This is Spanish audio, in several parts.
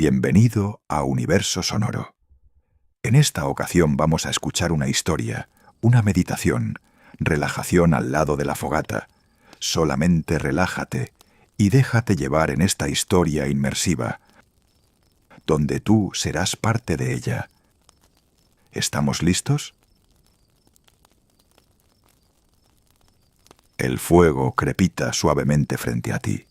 Bienvenido a Universo Sonoro. En esta ocasión vamos a escuchar una historia, una meditación, relajación al lado de la fogata. Solamente relájate y déjate llevar en esta historia inmersiva, donde tú serás parte de ella. ¿Estamos listos? El fuego crepita suavemente frente a ti.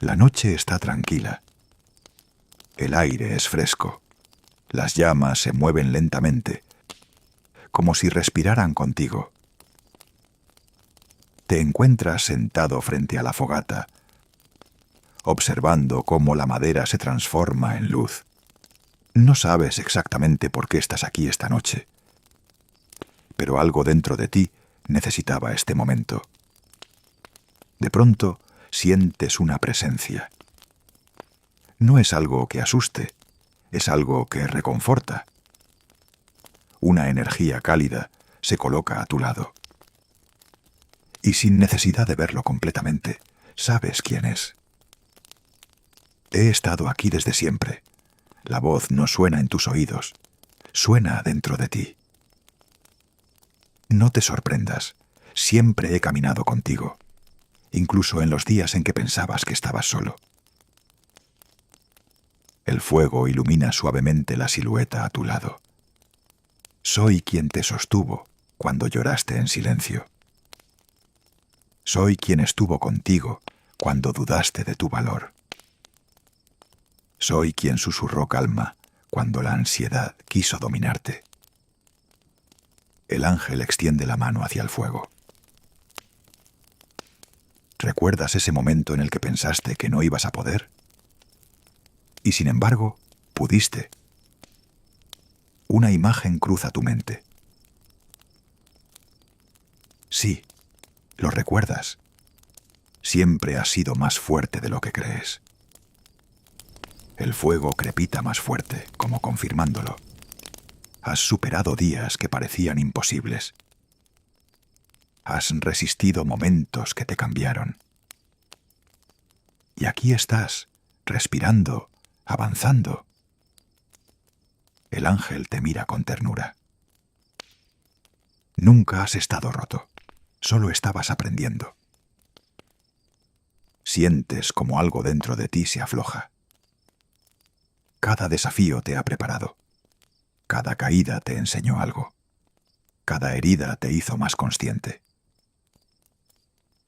La noche está tranquila. El aire es fresco. Las llamas se mueven lentamente, como si respiraran contigo. Te encuentras sentado frente a la fogata, observando cómo la madera se transforma en luz. No sabes exactamente por qué estás aquí esta noche, pero algo dentro de ti necesitaba este momento. De pronto sientes una presencia. No es algo que asuste, es algo que reconforta. Una energía cálida se coloca a tu lado. Y sin necesidad de verlo completamente, sabes quién es. He estado aquí desde siempre. La voz no suena en tus oídos, suena dentro de ti. No te sorprendas, siempre he caminado contigo, incluso en los días en que pensabas que estabas solo. El fuego ilumina suavemente la silueta a tu lado. Soy quien te sostuvo cuando lloraste en silencio. Soy quien estuvo contigo cuando dudaste de tu valor. Soy quien susurró calma cuando la ansiedad quiso dominarte. El ángel extiende la mano hacia el fuego. ¿Recuerdas ese momento en el que pensaste que no ibas a poder? Y sin embargo, pudiste. Una imagen cruza tu mente. Sí, lo recuerdas. Siempre has sido más fuerte de lo que crees. El fuego crepita más fuerte, como confirmándolo. Has superado días que parecían imposibles. Has resistido momentos que te cambiaron. Y aquí estás, respirando, avanzando. El ángel te mira con ternura. Nunca has estado roto, solo estabas aprendiendo. Sientes como algo dentro de ti se afloja. Cada desafío te ha preparado. Cada caída te enseñó algo. Cada herida te hizo más consciente.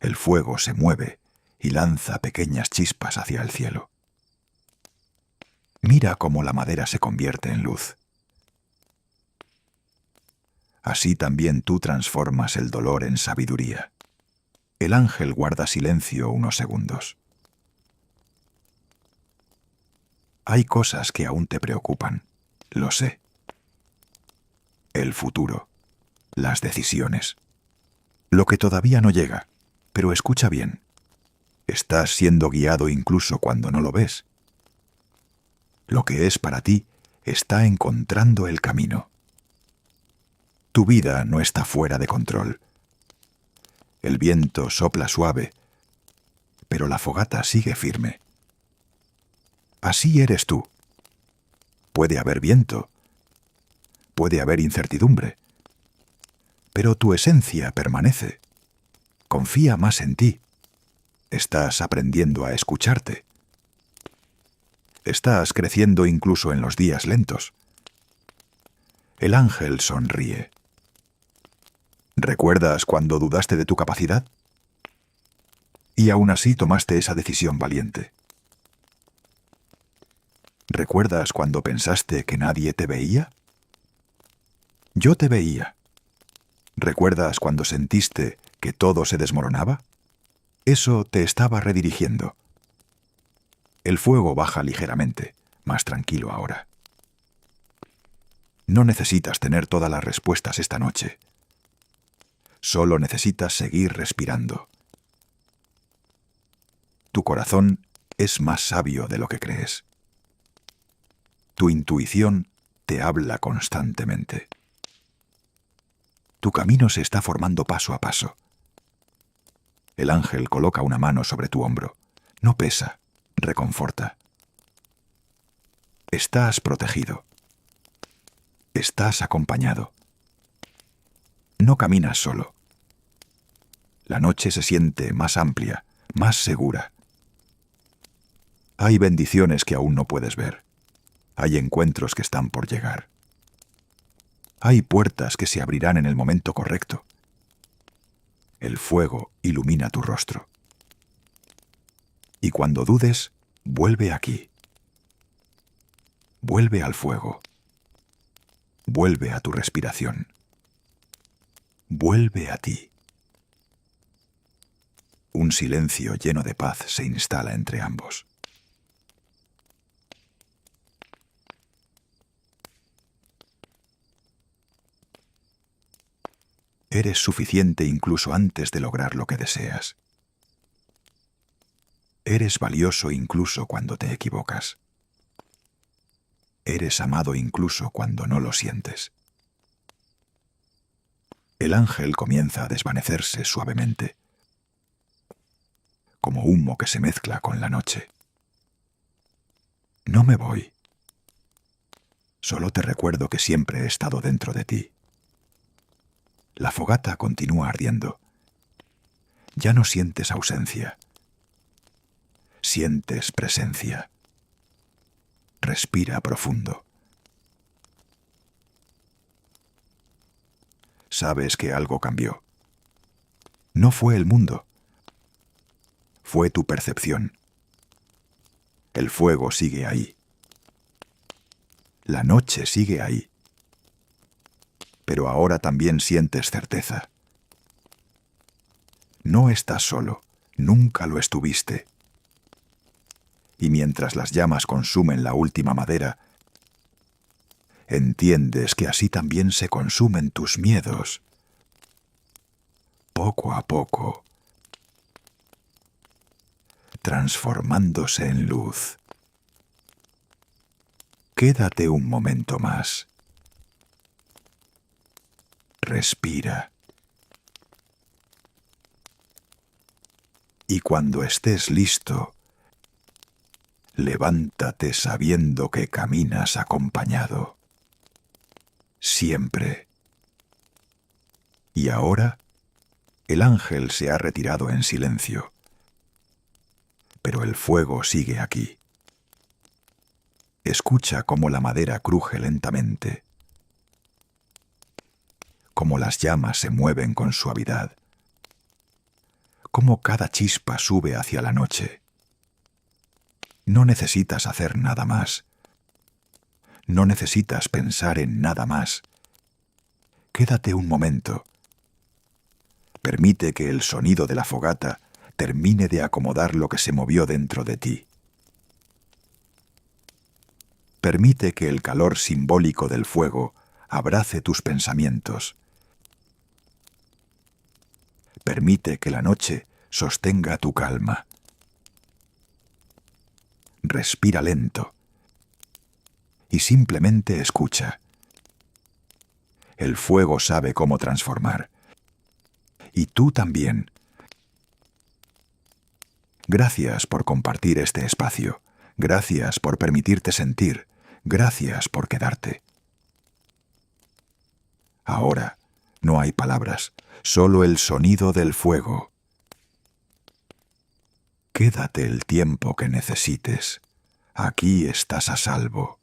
El fuego se mueve y lanza pequeñas chispas hacia el cielo. Mira cómo la madera se convierte en luz. Así también tú transformas el dolor en sabiduría. El ángel guarda silencio unos segundos. Hay cosas que aún te preocupan, lo sé. El futuro, las decisiones, lo que todavía no llega, pero escucha bien. Estás siendo guiado incluso cuando no lo ves. Lo que es para ti está encontrando el camino. Tu vida no está fuera de control. El viento sopla suave, pero la fogata sigue firme. Así eres tú. Puede haber viento, puede haber incertidumbre, pero tu esencia permanece. Confía más en ti. Estás aprendiendo a escucharte. Estás creciendo incluso en los días lentos. El ángel sonríe. ¿Recuerdas cuando dudaste de tu capacidad? Y aún así tomaste esa decisión valiente. ¿Recuerdas cuando pensaste que nadie te veía? Yo te veía. ¿Recuerdas cuando sentiste que todo se desmoronaba? Eso te estaba redirigiendo. El fuego baja ligeramente, más tranquilo ahora. No necesitas tener todas las respuestas esta noche. Solo necesitas seguir respirando. Tu corazón es más sabio de lo que crees. Tu intuición te habla constantemente. Tu camino se está formando paso a paso. El ángel coloca una mano sobre tu hombro. No pesa, reconforta. Estás protegido. Estás acompañado. No caminas solo. La noche se siente más amplia, más segura. Hay bendiciones que aún no puedes ver. Hay encuentros que están por llegar. Hay puertas que se abrirán en el momento correcto. El fuego ilumina tu rostro. Y cuando dudes, vuelve aquí. Vuelve al fuego. Vuelve a tu respiración. Vuelve a ti. Un silencio lleno de paz se instala entre ambos. Eres suficiente incluso antes de lograr lo que deseas. Eres valioso incluso cuando te equivocas. Eres amado incluso cuando no lo sientes. El ángel comienza a desvanecerse suavemente, como humo que se mezcla con la noche. No me voy. Solo te recuerdo que siempre he estado dentro de ti. La fogata continúa ardiendo. Ya no sientes ausencia. Sientes presencia. Respira profundo. Sabes que algo cambió. No fue el mundo. Fue tu percepción. El fuego sigue ahí. La noche sigue ahí. Pero ahora también sientes certeza. No estás solo, nunca lo estuviste. Y mientras las llamas consumen la última madera, entiendes que así también se consumen tus miedos. Poco a poco, transformándose en luz. Quédate un momento más. Respira. Y cuando estés listo, levántate sabiendo que caminas acompañado. Siempre. Y ahora, el ángel se ha retirado en silencio, pero el fuego sigue aquí. Escucha cómo la madera cruje lentamente, cómo las llamas se mueven con suavidad, cómo cada chispa sube hacia la noche. No necesitas hacer nada más. No necesitas pensar en nada más. Quédate un momento. Permite que el sonido de la fogata termine de acomodar lo que se movió dentro de ti. Permite que el calor simbólico del fuego abrace tus pensamientos. Permite que la noche sostenga tu calma. Respira lento y simplemente escucha. El fuego sabe cómo transformar. Y tú también. Gracias por compartir este espacio. Gracias por permitirte sentir. Gracias por quedarte. Ahora no hay palabras, solo el sonido del fuego. Quédate el tiempo que necesites. Aquí estás a salvo.